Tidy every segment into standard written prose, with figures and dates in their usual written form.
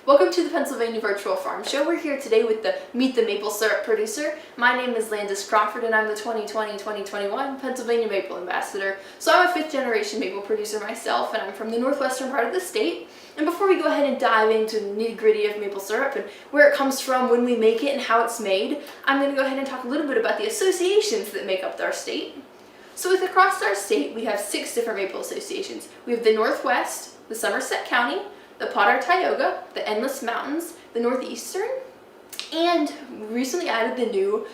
Welcome to the Pennsylvania Virtual Farm Show. We're here today with the Meet the Maple Syrup Producer. My name is Landis Crawford and I'm the 2020-2021 Pennsylvania Maple Ambassador. So I'm a fifth generation maple producer myself and I'm from the northwestern part of the state. And before we go ahead and dive into the nitty gritty of maple syrup and where it comes from, when we make it and how it's made, I'm going to go ahead and talk a little bit about the associations that make up our state. So across our state we have 6 different maple associations. We have the Northwest, the Somerset County, the Potter-Tioga, the Endless Mountains, the Northeastern, and recently added the new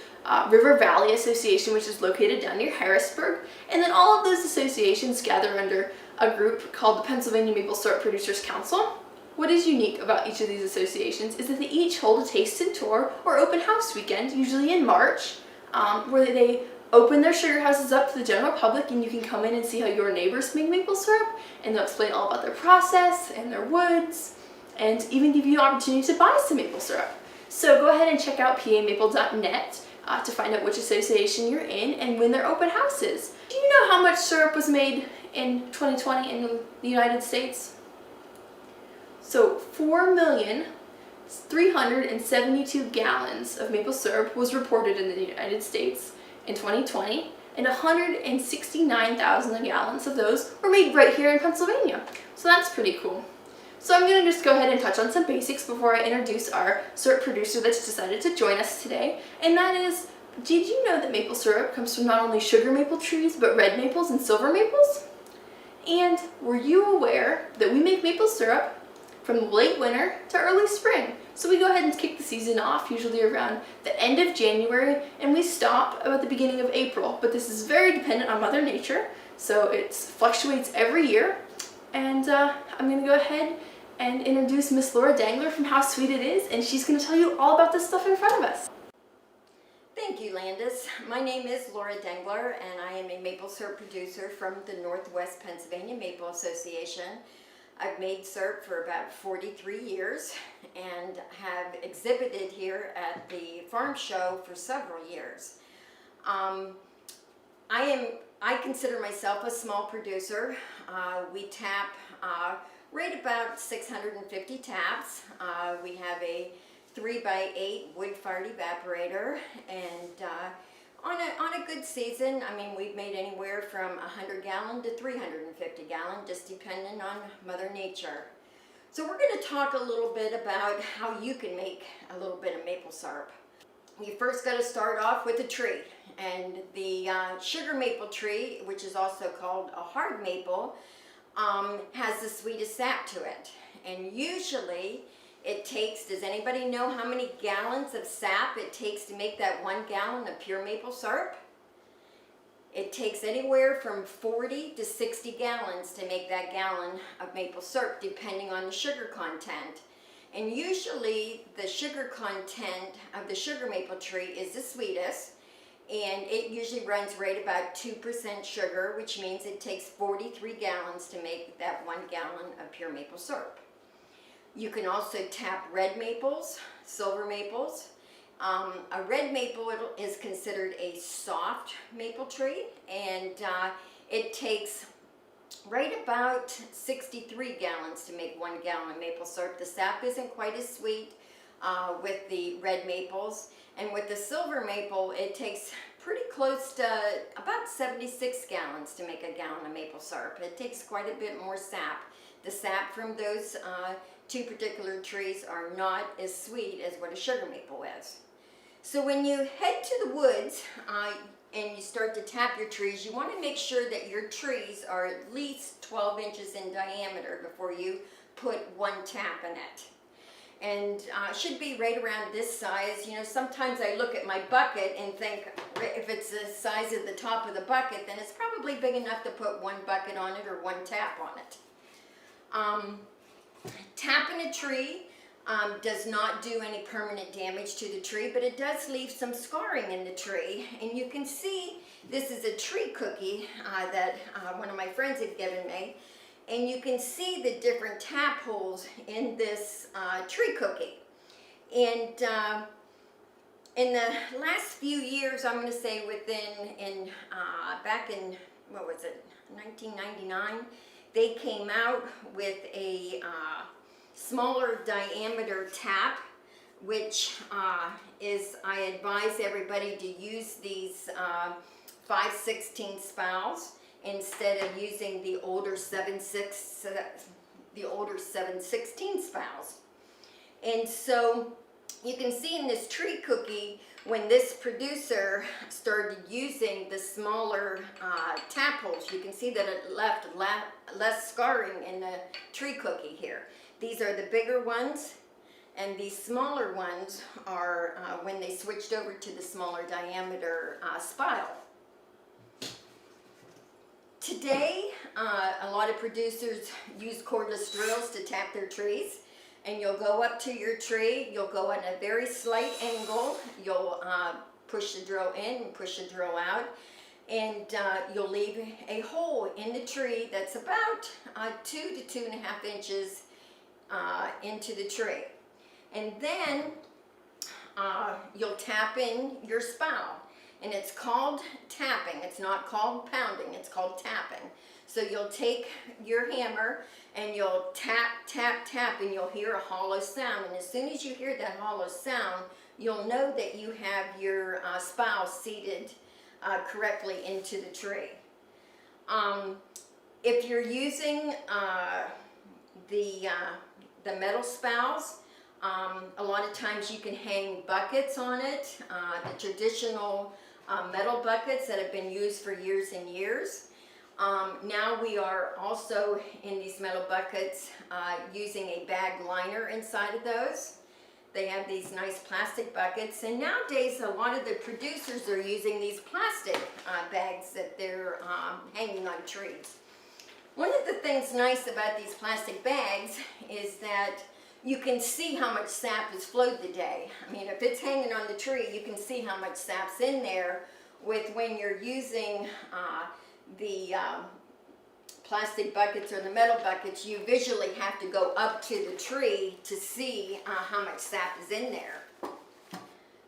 River Valley Association, which is located down near Harrisburg. And then all of those associations gather under a group called the Pennsylvania Maple Syrup Producers Council. What is unique about each of these associations is that they each hold a taste and tour or open house weekend, usually in March, where they open their sugar houses up to the general public and you can come in and see how your neighbors make maple syrup, and they'll explain all about their process and their woods and even give you an opportunity to buy some maple syrup. So go ahead and check out pamaple.net to find out which association you're in and when their open house is. Do you know how much syrup was made in 2020 in the United States? So 4,372 gallons of maple syrup was reported in the United States in 2020, and 169,000 gallons of those were made right here in Pennsylvania. So that's pretty cool. So I'm going to just go ahead and touch on some basics before I introduce our syrup producer that's decided to join us today. And that is, did you know that maple syrup comes from not only sugar maple trees, but red maples and silver maples? And were you aware that we make maple syrup from late winter to early spring? So we go ahead and kick the season off usually around the end of January and we stop about the beginning of April. But this is very dependent on Mother Nature, so it fluctuates every year. And I'm going to go ahead and introduce Miss Laura Dangler from How Sweet It Is, and she's going to tell you all about this stuff in front of us. Thank you, Landis. My name is Laura Dangler and I am a maple syrup producer from the Northwest Pennsylvania Maple Association. I've made syrup for about 43 years and have exhibited here at the farm show for several years. I consider myself a small producer. We tap right about 650 taps. We have a 3x8 wood-fired evaporator, and on a good season, I mean, we've made anywhere from 100 gallon to 350 gallon, just depending on Mother Nature. So we're going to talk a little bit about how you can make a little bit of maple syrup. You first got to start off with a tree, and the sugar maple tree, which is also called a hard maple, has the sweetest sap to it. And usually it takes, does anybody know how many gallons of sap it takes to make that 1 gallon of pure maple syrup? It takes anywhere from 40 to 60 gallons to make that gallon of maple syrup, depending on the sugar content. And usually the sugar content of the sugar maple tree is the sweetest, and it usually runs right about 2% sugar, which means it takes 43 gallons to make that 1 gallon of pure maple syrup. You can also tap red maples, silver maples. A red maple is considered a soft maple tree, and it takes right about 63 gallons to make 1 gallon of maple syrup. The sap isn't quite as sweet with the red maples, and with the silver maple it takes pretty close to about 76 gallons to make a gallon of maple syrup. It takes quite a bit more sap. The sap from those 2 particular trees are not as sweet as what a sugar maple is. So when you head to the woods and you start to tap your trees, you want to make sure that your trees are at least 12 inches in diameter before you put 1 tap in it. And should be right around this size. You know, sometimes I look at my bucket and think if it's the size of the top of the bucket, then it's probably big enough to put 1 bucket on it or 1 tap on it. Tapping a tree does not do any permanent damage to the tree, but it does leave some scarring in the tree. And you can see this is a tree cookie that one of my friends had given me. And you can see the different tap holes in this tree cookie. And in the last few years, I'm going to say back in, what was it, 1999, they came out with a smaller diameter tap, which I advise everybody to use these 5/16 spouls instead of using the older 7/16 spouls. And so you can see in this tree cookie, when this producer started using the smaller tap holes, you can see that it left less scarring in the tree cookie here. These are the bigger ones, and these smaller ones are when they switched over to the smaller diameter spile. Today, a lot of producers use cordless drills to tap their trees. And you'll go up to your tree, you'll go at a very slight angle, you'll push the drill in and push the drill out, and you'll leave a hole in the tree that's about 2 to 2.5 inches into the tree. And then you'll tap in your spout. And it's called tapping, it's not called pounding, it's called tapping. So you'll take your hammer and you'll tap, tap, tap, and you'll hear a hollow sound. And as soon as you hear that hollow sound, you'll know that you have your spout seated correctly into the tree. If you're using the metal spouts, a lot of times you can hang buckets on it, the traditional metal buckets that have been used for years and years. Now we are also in these metal buckets using a bag liner inside of those. They have these nice plastic buckets, and nowadays a lot of the producers are using these plastic bags that they're hanging on trees. One of the things nice about these plastic bags is that you can see how much sap has flowed the day. I mean, if it's hanging on the tree, you can see how much sap's in there. With when you're using the plastic buckets or the metal buckets, you visually have to go up to the tree to see how much sap is in there.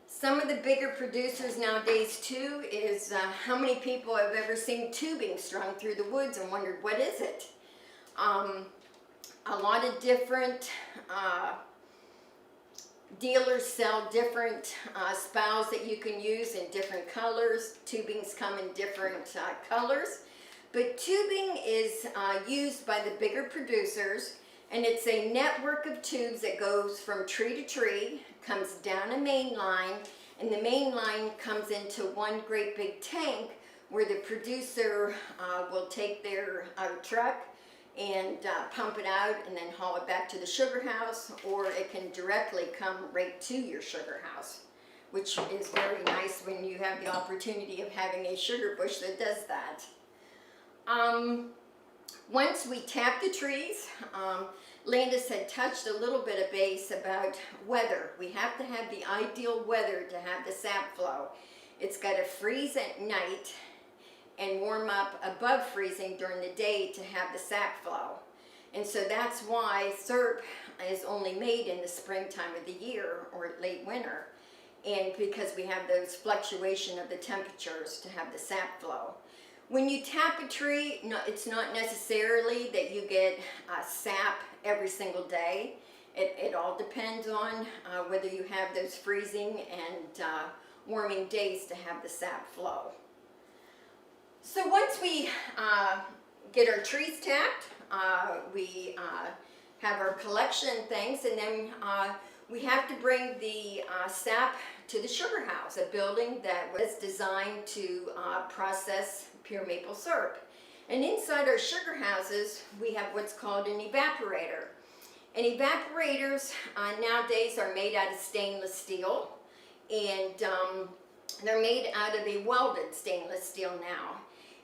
Some of the bigger producers nowadays too is how many people have ever seen tubing strung through the woods and wondered, what is it? A lot of different dealers sell different spouts that you can use in different colors. Tubings come in different colors. But tubing is used by the bigger producers, and it's a network of tubes that goes from tree to tree, comes down a main line, and the main line comes into one great big tank where the producer will take their truck and pump it out and then haul it back to the sugar house, or it can directly come right to your sugar house, which is very nice when you have the opportunity of having a sugar bush that does that. Once we tap the trees, Landis had touched a little bit of base about weather. We have to have the ideal weather to have the sap flow. It's got to freeze at night and warm up above freezing during the day to have the sap flow. And so that's why syrup is only made in the springtime of the year or late winter, and because we have those fluctuation of the temperatures to have the sap flow. When you tap a tree, it's not necessarily that you get sap every single day. It all depends on whether you have those freezing and warming days to have the sap flow. So once we get our trees tapped, we have our collection things, and then we have to bring the sap to the sugar house, a building that was designed to process pure maple syrup. And inside our sugar houses, we have what's called an evaporator. And evaporators nowadays are made out of stainless steel, and they're made out of a welded stainless steel now.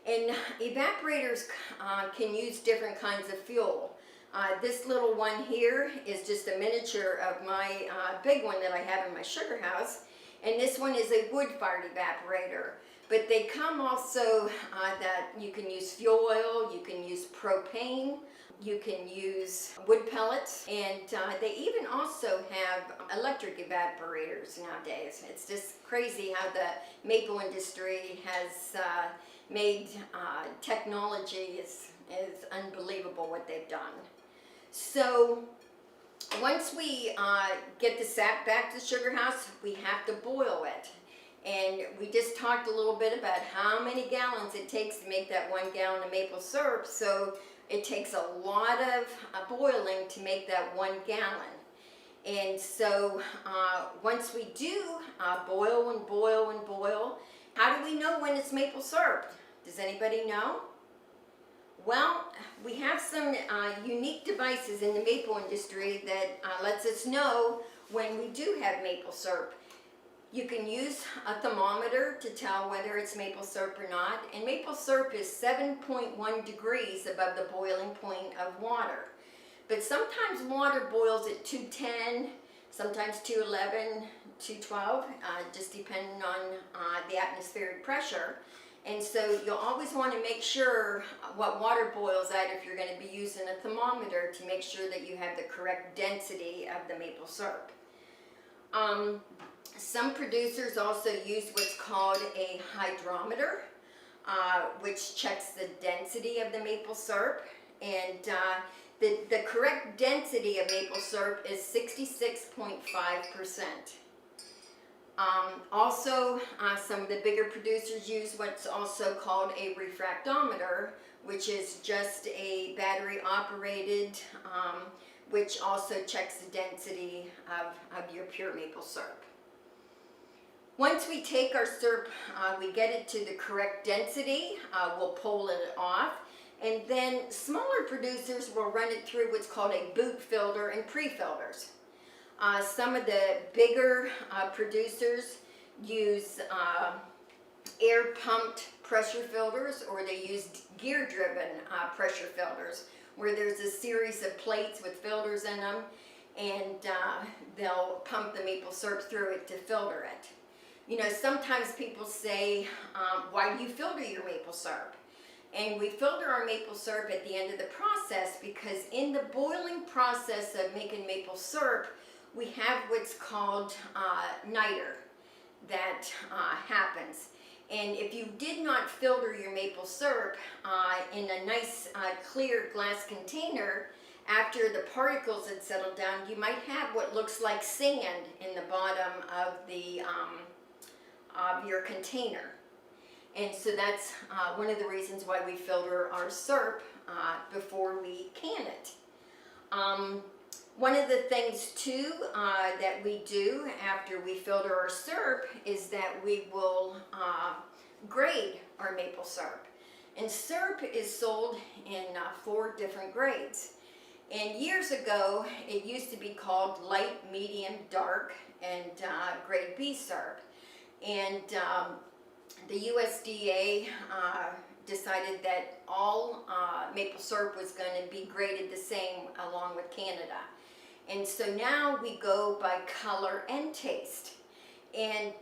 And evaporators can use different kinds of fuel. This little one here is just a miniature of my big one that I have in my sugar house. And this one is a wood-fired evaporator. But they come also that you can use fuel oil, you can use propane, you can use wood pellets, and they even also have electric evaporators nowadays. It's just crazy how the maple industry has made technology is unbelievable what they've done. So Once we get the sap back to the sugar house, we have to boil it. And we just talked a little bit about how many gallons it takes to make that 1 gallon of maple syrup. So it takes a lot of boiling to make that 1 gallon. And so once we do boil and boil and boil, how do we know when it's maple syrup? Does anybody know? Well, we have some unique devices in the maple industry that lets us know when we do have maple syrup. You can use a thermometer to tell whether it's maple syrup or not, and maple syrup is 7.1 degrees above the boiling point of water. But sometimes water boils at 210, sometimes 211, 212, just depending on the atmospheric pressure. And so you'll always want to make sure what water boils at if you're going to be using a thermometer to make sure that you have the correct density of the maple syrup. Some producers also use what's called a hydrometer, which checks the density of the maple syrup. And the correct density of maple syrup is 66.5%. Also, some of the bigger producers use what's also called a refractometer, which is just a battery operated, which also checks the density of your pure maple syrup. Once we take our syrup, we get it to the correct density, we'll pull it off, and then smaller producers will run it through what's called a boot filter and pre-filters. Some of the bigger producers use air-pumped pressure filters, or they use gear-driven pressure filters, where there's a series of plates with filters in them, and they'll pump the maple syrup through it to filter it. You know, sometimes people say, why do you filter your maple syrup? And we filter our maple syrup at the end of the process because in the boiling process of making maple syrup, we have what's called niter that happens. And if you did not filter your maple syrup in a nice clear glass container, after the particles had settled down, you might have what looks like sand in the bottom of the of your container. And so that's one of the reasons why we filter our syrup before we can it. One of the things too that we do after we filter our syrup is that we will grade our maple syrup. And syrup is sold in 4 different grades. And years ago, it used to be called light, medium, dark, and grade B syrup. And the USDA decided that all maple syrup was going to be graded the same along with Canada. And so now we go by color and taste. And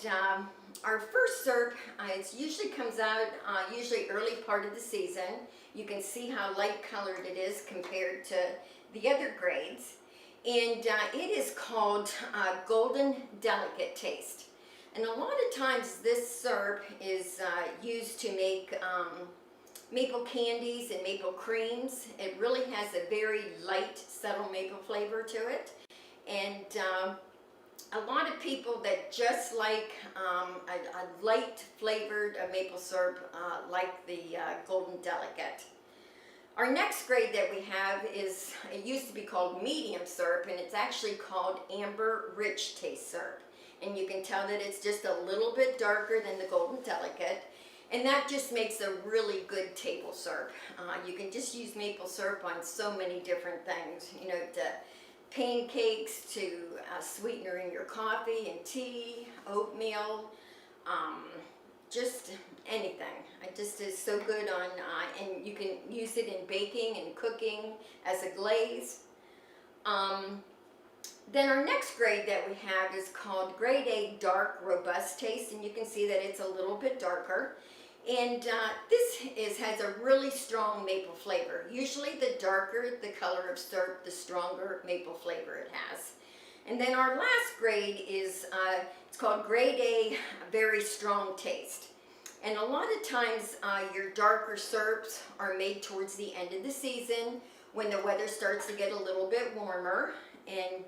our first syrup, it usually comes out usually early part of the season. You can see how light colored it is compared to the other grades. And it is called Golden Delicate Taste. And a lot of times this syrup is used to make maple candies and maple creams. It really has a very light, subtle maple flavor to it. And a lot of people that just like a light flavored maple syrup like the Golden Delicate. Our next grade that we have is, it used to be called medium syrup, and it's actually called Amber Rich Taste Syrup. And you can tell that it's just a little bit darker than the Golden Delicate. And that just makes a really good table syrup. You can just use maple syrup on so many different things. You know, to pancakes, to sweetener in your coffee and tea, oatmeal, just anything. It just is so good on, and you can use it in baking and cooking as a glaze. Then our next grade that we have is called Grade A Dark Robust Taste, and you can see that it's a little bit darker. And this has a really strong maple flavor. Usually the darker the color of syrup, the stronger maple flavor it has. And then our last grade is, it's called Grade A Very Strong Taste. And a lot of times your darker syrups are made towards the end of the season when the weather starts to get a little bit warmer. And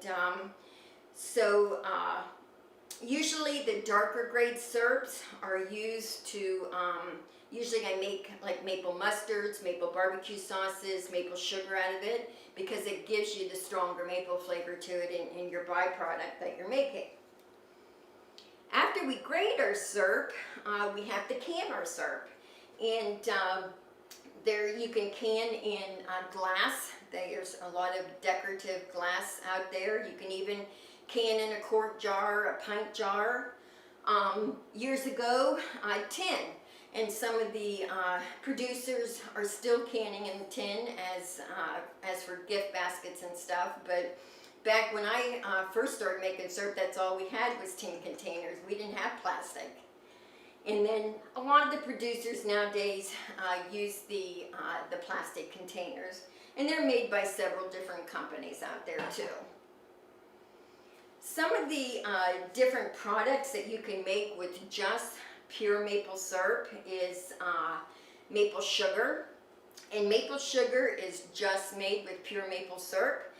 usually the darker grade syrups are used to, usually I make like maple mustards, maple barbecue sauces, maple sugar out of it, because it gives you the stronger maple flavor to it in your byproduct that you're making. After we grate our syrup, we have to can our syrup. And there you can can in glass. There's a lot of decorative glass out there. You can even can in a quart jar, a pint jar. Years ago, tin. And some of the producers are still canning in tin as for gift baskets and stuff. But back when I first started making syrup, that's all we had was tin containers. We didn't have plastic. And then a lot of the producers nowadays use the plastic containers. And they're made by several different companies out there too. Some of the different products that you can make with just pure maple syrup is maple sugar. And maple sugar is just made with pure maple syrup,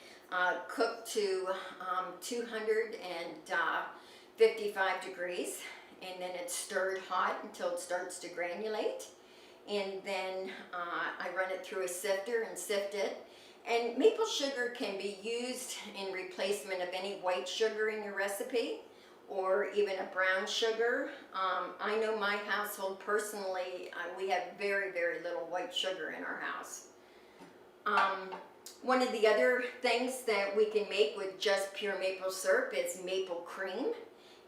cooked to 255 degrees. And then it's stirred hot until it starts to granulate. And then I run it through a sifter and sift it. And maple sugar can be used in replacement of any white sugar in your recipe, or even a brown sugar. I know my household personally, we have very, very little white sugar in our house. One of the other things that we can make with just pure maple syrup is maple cream.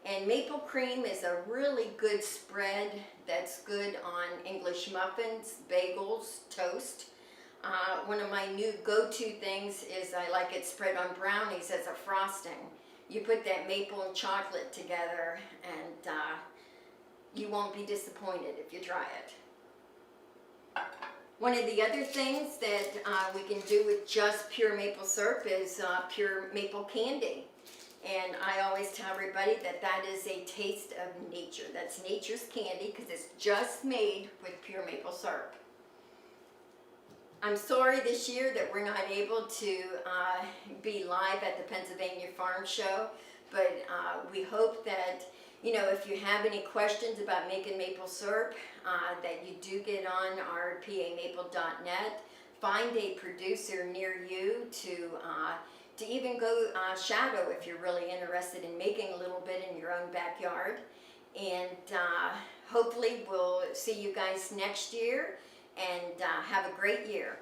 And maple cream is a really good spread that's good on English muffins, bagels, toast. One of my new go-to things is I like it spread on brownies as a frosting. You put that maple and chocolate together and you won't be disappointed if you try it. One of the other things that we can do with just pure maple syrup is pure maple candy. And I always tell everybody that that is a taste of nature. That's nature's candy because it's just made with pure maple syrup. I'm sorry this year that we're not able to be live at the Pennsylvania Farm Show, but we hope that, you know, if you have any questions about making maple syrup, that you do get on our pamaple.net, find a producer near you to even go shadow if you're really interested in making a little bit in your own backyard. And hopefully we'll see you guys next year, and have a great year.